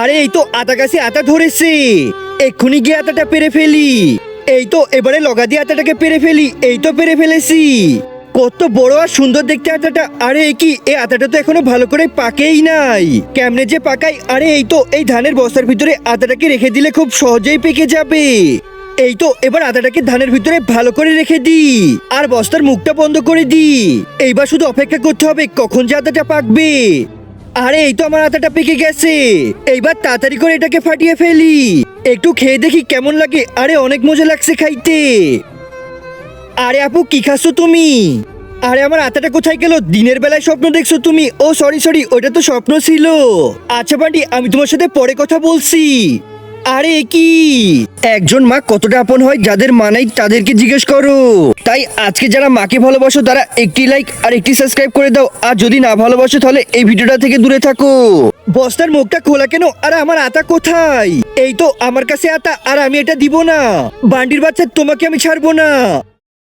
আরে এই তো আতা গাছে আতা ধরেছে, এক্ষুনি গিয়ে আতাটা পেরে ফেলি। এই তো এবারে লগা দিয়ে আতাটাকে পেরে ফেলি। এই তো পেরে ফেলেছি। কত বড় আর সুন্দর দেখতে আতাটা। আরে এ কি, এই আতাটা তো এখনো ভালো করে পাকেই নাই, কেমনে যে পাকাই। আরে এই তো এই ধানের বস্তার ভিতরে আতাটাকে রেখে দিলে খুব সহজেই পেকে যাবে। এই তো এবার আতাটাকে ধানের ভিতরে ভালো করে রেখে দি আর বস্তার মুখটা বন্ধ করে দি। এইবার শুধু অপেক্ষা করতে হবে কখন যে আতাটা পাকবে। আরে এই তো আমার আতাটা পেকে গেছে। এইবার তাড়াতাড়ি করে এটাকে ফাটিয়ে ফেলি, একটু খেয়ে দেখি কেমন লাগে। আরে অনেক মজা লাগছে খাইতে। আরে আপু কি খাচ্ছ তুমি? আরে আমার আতাটা কোথায় গেল? দিনের বেলায় স্বপ্ন দেখছো তুমি? ও সরি সরি, ওটা তো স্বপ্ন ছিল। আচ্ছা বান্টি, আমি তোমার সাথে পরে কথা বলছি। আরে এ কি, একজন মা কতটা আপন হয়, যাদের মা নাই তাদেরকে জিজ্ঞেস করো। তাই আজকে যারা মাকে ভালোবাসো তারা একটি লাইক আর একটি সাবস্ক্রাইব করে দাও, আর যদি না ভালোবাসো তাহলে এই ভিডিওটা থেকে দূরে থাকো। বস্তার মুখটা খোলা কেন? আর আমার আতা কোথায়? এই তো আমার কাছে আতা, আর আমি এটা দিব না। বান্ডির বাচ্চা, তোমাকে আমি ছাড়বো না।